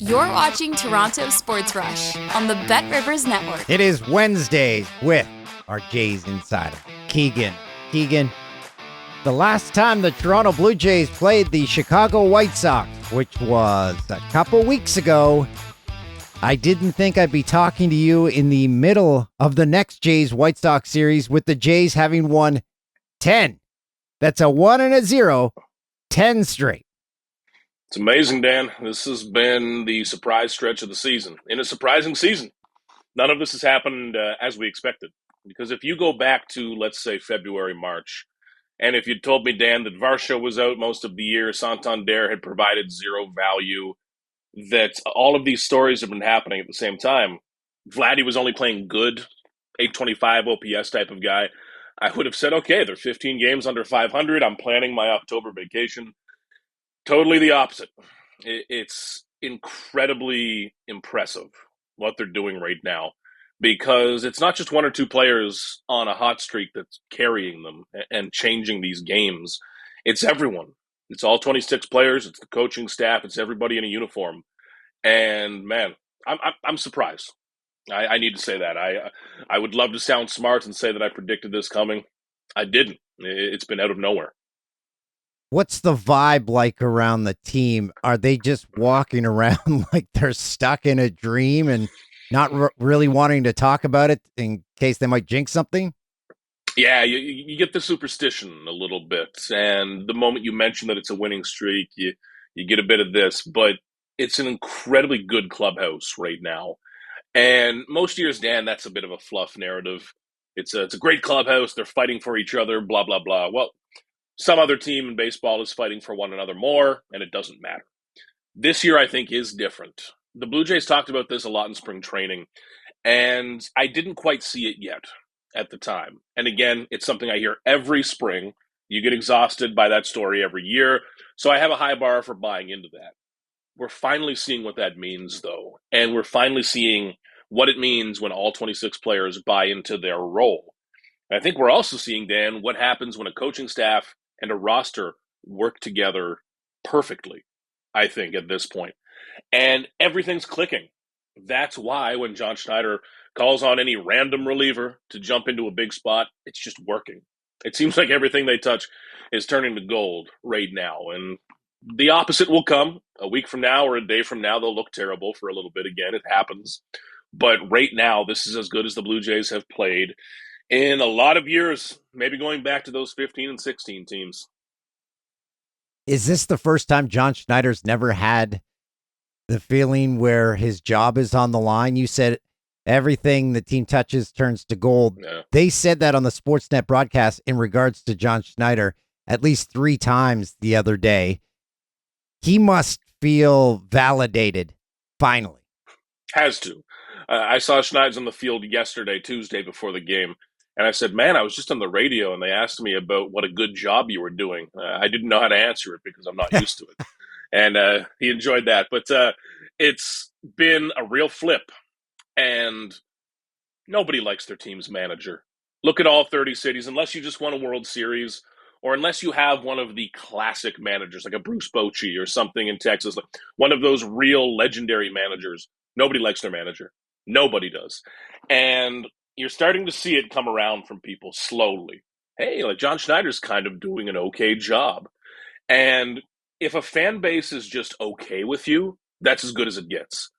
You're watching Toronto Sports Rush on the Bet Rivers Network. It is Wednesday with our Jays insider, Keegan. Keegan, the last time the Toronto Blue Jays played the Chicago White Sox, which was a couple weeks ago, I didn't think I'd be talking to you in the middle of the next Jays White Sox series with the Jays having won 10. That's a 1 and a 0, 10 straight. It's amazing, Dan. This has been the surprise stretch of the season. In a surprising season, none of this has happened as we expected. Because if you go back to, let's say, February, March, and if you'd told me, Dan, that Varsho was out most of the year, Santander had provided zero value, that all of these stories have been happening at the same time, Vladdy was only playing good, 825 OPS type of guy, I would have said, okay, they're 15 games under 500. I'm planning my October vacation. Totally the opposite. It's incredibly impressive what they're doing right now, because it's not just one or two players on a hot streak that's carrying them and changing these games. It's everyone. It's all 26 players. It's the coaching staff. It's everybody in a uniform. And man, I'm surprised. I need to say that. I would love to sound smart and say that I predicted this coming. I didn't. It's been out of nowhere. What's the vibe like around the team? Are they just walking around like they're stuck in a dream and not really wanting to talk about it in case they might jinx something? Yeah, you get the superstition a little bit. And the moment you mention that it's a winning streak, you get a bit of this. But it's an incredibly good clubhouse right now. And most years, Dan, that's a bit of a fluff narrative. It's a great clubhouse. They're fighting for each other, blah, blah, blah. Well, some other team in baseball is fighting for one another more, and it doesn't matter. This year, I think, is different. The Blue Jays talked about this a lot in spring training, and I didn't quite see it yet at the time. And again, it's something I hear every spring. You get exhausted by that story every year, so I have a high bar for buying into that. We're finally seeing what that means, though, and we're finally seeing what it means when all 26 players buy into their role. And I think we're also seeing, Dan, what happens when a coaching staff and a roster work together perfectly, I think, at this point. And everything's clicking. That's why when John Schneider calls on any random reliever to jump into a big spot, it's just working. It seems like everything they touch is turning to gold right now. And the opposite will come. A week from now or a day from now, they'll look terrible for a little bit again. It happens. But right now, this is as good as the Blue Jays have played in a lot of years, maybe going back to those 15 and 16 teams. Is this the first time John Schneider's never had the feeling where his job is on the line? You said everything the team touches turns to gold. Yeah. They said that on the Sportsnet broadcast in regards to John Schneider at least 3 times the other day. He must feel validated, finally. Has to. I saw Schneider's on the field yesterday, Tuesday, before the game. And I said, man, I was just on the radio and they asked me about what a good job you were doing. I didn't know how to answer it because I'm not used to it. And he enjoyed that. But it's been a real flip. And nobody likes their team's manager. Look at all 30 cities. Unless you just won a World Series or unless you have one of the classic managers like a Bruce Bochy or something in Texas, like one of those real legendary managers, nobody likes their manager. Nobody does. And you're starting to see it come around from people slowly. Hey, like John Schneider's kind of doing an okay job. And if a fan base is just okay with you, that's as good as it gets.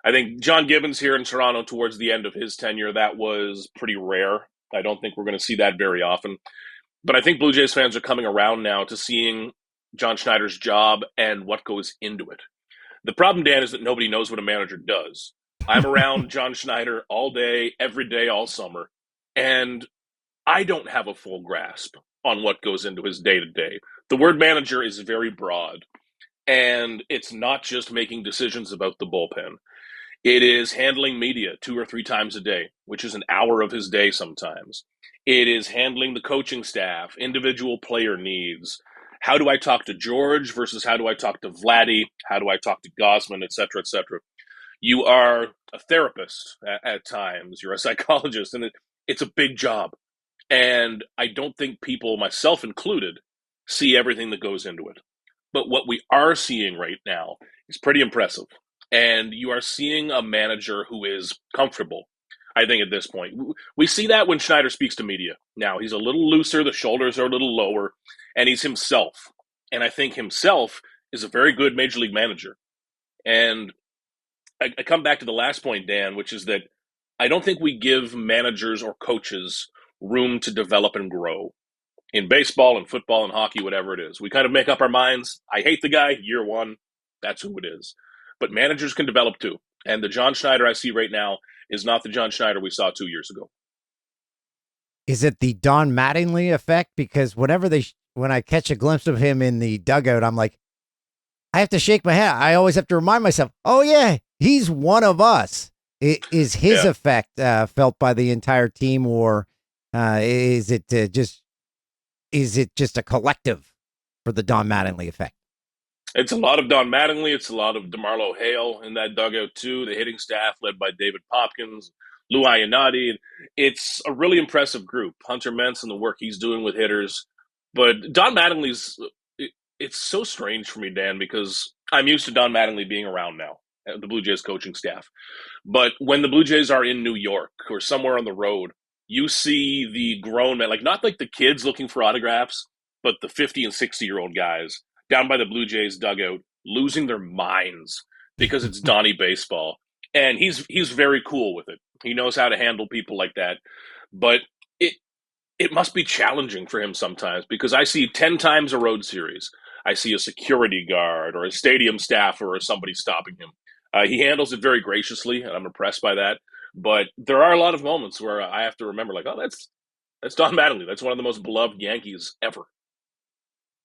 I think John Gibbons here in Toronto towards the end of his tenure, that was pretty rare. I don't think we're going to see that very often. But I think Blue Jays fans are coming around now to seeing John Schneider's job and what goes into it. The problem, Dan, is that nobody knows what a manager does. I'm around John Schneider all day, every day, all summer, and I don't have a full grasp on what goes into his day-to-day. The word manager is very broad, and it's not just making decisions about the bullpen. It is handling media 2 or 3 times a day, which is an hour of his day sometimes. It is handling the coaching staff, individual player needs. How do I talk to George versus how do I talk to Vladdy? How do I talk to Gosman, et cetera, et cetera? You are a therapist at times. You're a psychologist, and it's a big job. And I don't think people, myself included, see everything that goes into it. But what we are seeing right now is pretty impressive. And you are seeing a manager who is comfortable, I think, at this point. We see that when Schneider speaks to media. Now, he's a little looser, the shoulders are a little lower, and he's himself. And I think himself is a very good major league manager. And I come back to the last point, Dan, which is that I don't think we give managers or coaches room to develop and grow in baseball and football and hockey, whatever it is. We kind of make up our minds. I hate the guy, year one. That's who it is. But managers can develop too. And the John Schneider I see right now is not the John Schneider we saw 2 years ago. Is it the Don Mattingly effect? Because when I catch a glimpse of him in the dugout, I'm like, I have to shake my head. I always have to remind myself, oh yeah, he's one of us. Is his effect felt by the entire team, or is it just a collective for the Don Mattingly effect? It's a lot of Don Mattingly. It's a lot of DeMarlo Hale in that dugout too. The hitting staff led by David Popkins, Lou Iannati. It's a really impressive group. Hunter Ments and the work he's doing with hitters. But Don Mattingly's, it's so strange for me, Dan, because I'm used to Don Mattingly being around now, the Blue Jays coaching staff. But when the Blue Jays are in New York or somewhere on the road, you see the grown men, like not like the kids looking for autographs, but the 50 and 60-year-old guys down by the Blue Jays dugout losing their minds because it's Donnie baseball. And he's very cool with it. He knows how to handle people like that. But it must be challenging for him sometimes because I see 10 times a road series. I see a security guard or a stadium staffer or somebody stopping him. He handles it very graciously, and I'm impressed by that. But there are a lot of moments where I have to remember, like, oh, that's Don Mattingly. That's one of the most beloved Yankees ever.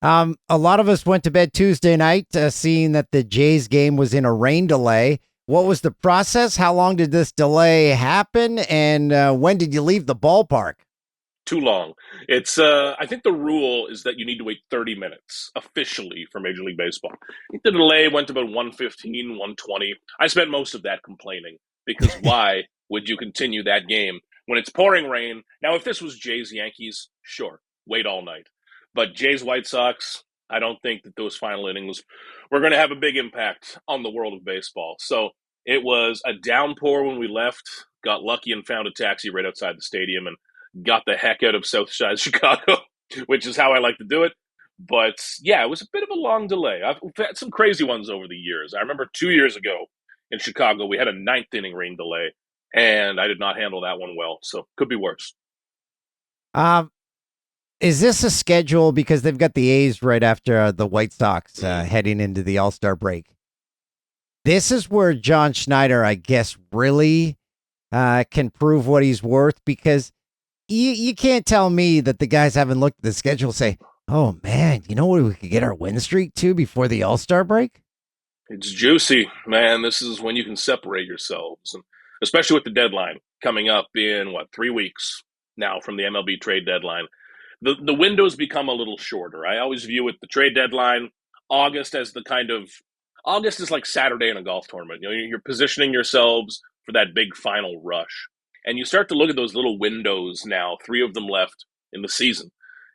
A lot of us went to bed Tuesday night seeing that the Jays game was in a rain delay. What was the process? How long did this delay happen? And when did you leave the ballpark? Too long. It's I think the rule is that you need to wait 30 minutes officially for Major League Baseball. I think the delay went to about 1:15, 1:20. I spent most of that complaining because why would you continue that game when it's pouring rain? Now, if this was Jays Yankees, sure, wait all night. But Jays White Sox, I don't think that those final innings were going to have a big impact on the world of baseball. So it was a downpour when we left, got lucky and found a taxi right outside the stadium and got the heck out of Southside Chicago, which is how I like to do it. But yeah, it was a bit of a long delay. I've had some crazy ones over the years. I remember 2 years ago in Chicago, we had a ninth inning rain delay, and I did not handle that one well. So could be worse. Is this a schedule because they've got the A's right after the White Sox heading into the All-Star break? This is where John Schneider, I guess, really can prove what he's worth, because you can't tell me that the guys haven't looked at the schedule and say, oh, man, you know what we could get our win streak to before the All-Star break? It's juicy, man. This is when you can separate yourselves, and especially with the deadline coming up in, 3 weeks now from the MLB trade deadline. The windows become a little shorter. I always view it, the trade deadline, August as August is like Saturday in a golf tournament. You know, you're positioning yourselves for that big final rush. And you start to look at those little windows now, 3 of them left in the season.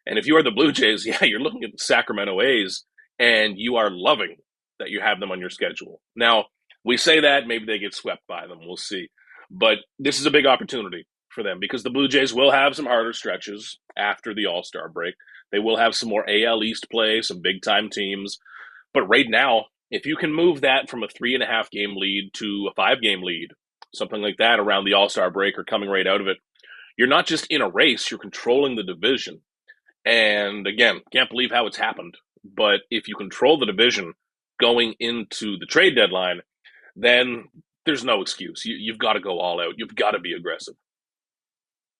And if you are the Blue Jays, yeah, you're looking at the Sacramento A's, and you are loving that you have them on your schedule. Now, we say that, maybe they get swept by them. We'll see. But this is a big opportunity for them because the Blue Jays will have some harder stretches after the All-Star break. They will have some more AL East play, some big-time teams. But right now, if you can move that from a 3.5 game lead to a 5 game lead, something like that around the All-Star break or coming right out of it, you're not just in a race, you're controlling the division. And again, can't believe how it's happened. But if you control the division going into the trade deadline, then there's no excuse. You've got to go all out. You've got to be aggressive.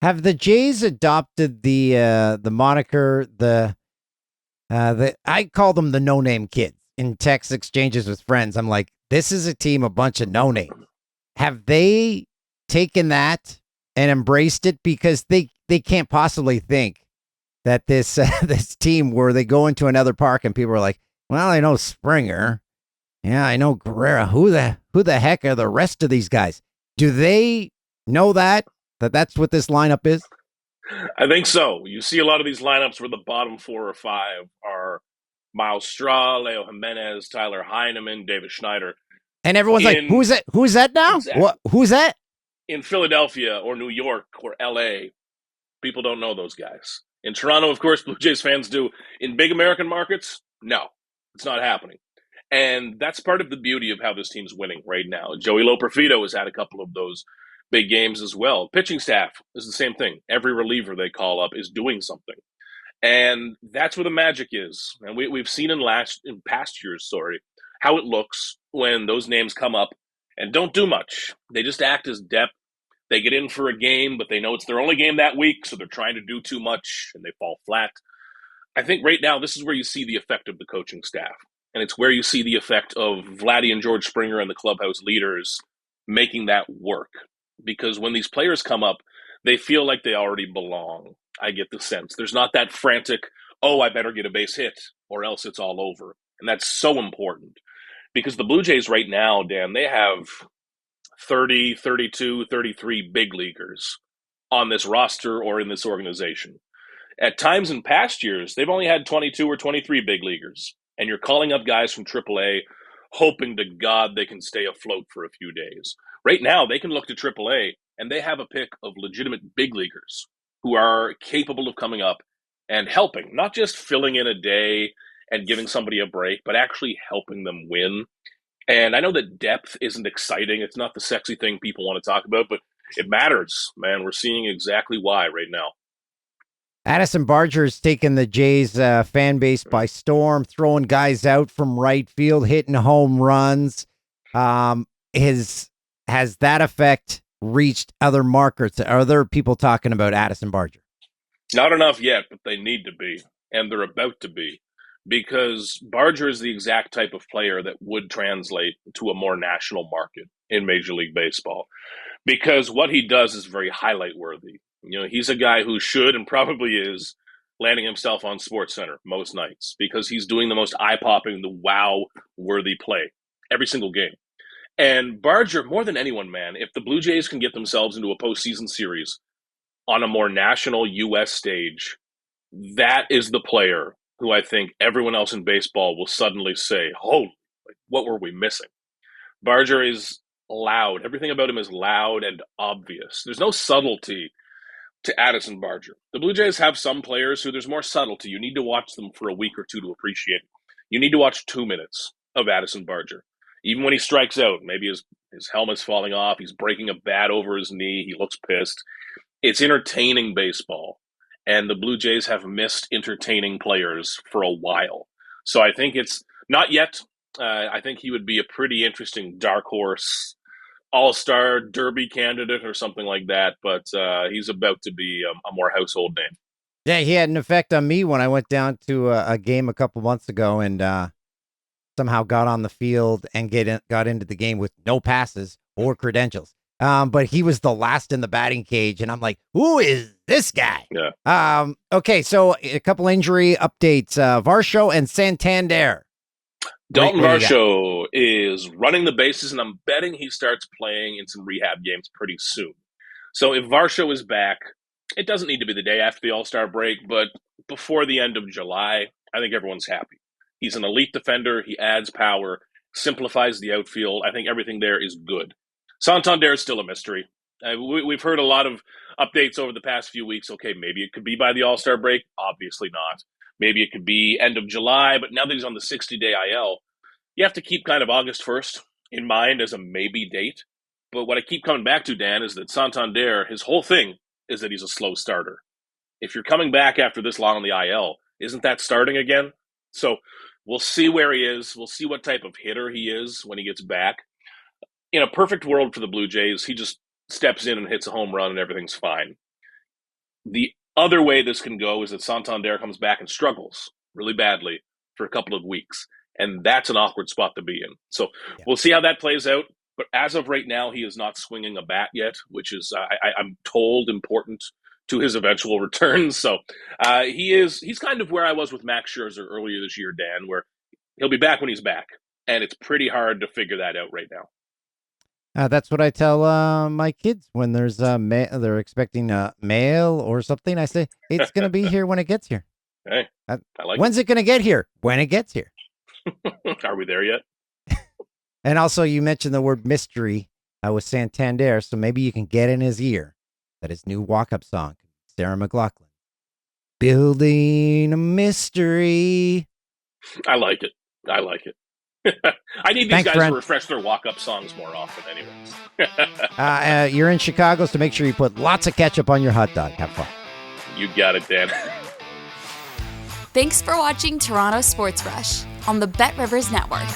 Have the Jays adopted the moniker, I call them the no-name kids in text exchanges with friends? I'm like, this is a team, a bunch of no-names. Have they taken that and embraced it? Because they can't possibly think that this this team where they go into another park and people are like, well, I know Springer. Yeah, I know Guerrera. Who the heck are the rest of these guys? Do they know that's what this lineup is? I think so. You see a lot of these lineups where the bottom 4 or 5 are Miles Straw, Leo Jimenez, Tyler Heineman, David Schneider. And everyone's like, who's that? Who's that now? Exactly. What? Who's that? In Philadelphia or New York or LA, people don't know those guys. In Toronto, of course, Blue Jays fans do. In big American markets, no, it's not happening. And that's part of the beauty of how this team's winning right now. Joey Loperfido has had a couple of those big games as well. Pitching staff is the same thing. Every reliever they call up is doing something. And that's where the magic is. And we've seen in past years, how it looks when those names come up and don't do much. They just act as depth. They get in for a game, but they know it's their only game that week, so they're trying to do too much, and they fall flat. I think right now this is where you see the effect of the coaching staff, and it's where you see the effect of Vladdy and George Springer and the clubhouse leaders making that work. Because when these players come up, they feel like they already belong. I get the sense. There's not that frantic, I better get a base hit, or else it's all over. And that's so important. Because the Blue Jays right now, Dan, they have 30, 32, 33 big leaguers on this roster or in this organization. At times in past years, they've only had 22 or 23 big leaguers. And you're calling up guys from AAA, hoping to God they can stay afloat for a few days. Right now, they can look to AAA, and they have a pick of legitimate big leaguers who are capable of coming up and helping, not just filling in a day and giving somebody a break, but actually helping them win. And I know that depth isn't exciting. It's not the sexy thing people want to talk about, but it matters, man. We're seeing exactly why right now. Addison Barger has taken the Jays fan base by storm, throwing guys out from right field, hitting home runs. Has that effect reached other markets? Are there people talking about Addison Barger? Not enough yet, but they need to be, and they're about to be. Because Barger is the exact type of player that would translate to a more national market in Major League Baseball. Because what he does is very highlight worthy. He's a guy who should and probably is landing himself on SportsCenter most nights because he's doing the most eye-popping, the wow-worthy play every single game. And Barger, more than anyone, man, if the Blue Jays can get themselves into a postseason series on a more national U.S. stage, that is the player who I think everyone else in baseball will suddenly say, holy, what were we missing? Barger is loud. Everything about him is loud and obvious. There's no subtlety to Addison Barger. The Blue Jays have some players who there's more subtlety. You need to watch them for a week or two to appreciate it. You need to watch 2 minutes of Addison Barger. Even when he strikes out, maybe his helmet's falling off, he's breaking a bat over his knee, he looks pissed. It's entertaining baseball. And the Blue Jays have missed entertaining players for a while. So I think it's not yet. I think he would be a pretty interesting dark horse, all-star derby candidate or something like that. But he's about to be a more household name. Yeah, he had an effect on me when I went down to a game a couple months ago and somehow got on the field and got into the game with no passes or credentials. But he was the last in the batting cage, and I'm like, who is this guy? Yeah. Okay, so a couple injury updates. Varsho and Santander. Dalton Varsho is running the bases, and I'm betting he starts playing in some rehab games pretty soon. So if Varsho is back, it doesn't need to be the day after the All-Star break, but before the end of July, I think everyone's happy. He's an elite defender. He adds power, simplifies the outfield. I think everything there is good. Santander is still a mystery. We've heard a lot of updates over the past few weeks. Okay, maybe it could be by the All-Star break. Obviously not. Maybe it could be end of July, but now that he's on the 60-day IL, you have to keep kind of August 1st in mind as a maybe date. But what I keep coming back to, Dan, is that Santander, his whole thing is that he's a slow starter. If you're coming back after this long on the IL, isn't that starting again? So we'll see where he is. We'll see what type of hitter he is when he gets back. In a perfect world for the Blue Jays, he just steps in and hits a home run and everything's fine. The other way this can go is that Santander comes back and struggles really badly for a couple of weeks. And that's an awkward spot to be in. So We'll see how that plays out. But as of right now, he is not swinging a bat yet, which is, I'm told, important to his eventual return. So he's kind of where I was with Max Scherzer earlier this year, Dan, where he'll be back when he's back. And it's pretty hard to figure that out right now. That's what I tell my kids when there's they're expecting a mail or something. I say, it's going to be here when it gets here. Hey, I like When's it going to get here? When it gets here. Are we there yet? And also, you mentioned the word mystery with Santander, so maybe you can get in his ear that his new walk-up song, Sarah McLachlan, Building a Mystery. I like it. I like it. I need these Thanks, guys friend. to refresh their walk-up songs more often anyways. You're in Chicago, so make sure you put lots of ketchup on your hot dog. Have fun. You got it, Dan. Thanks for watching Toronto Sports Rush on the Bet Rivers Network.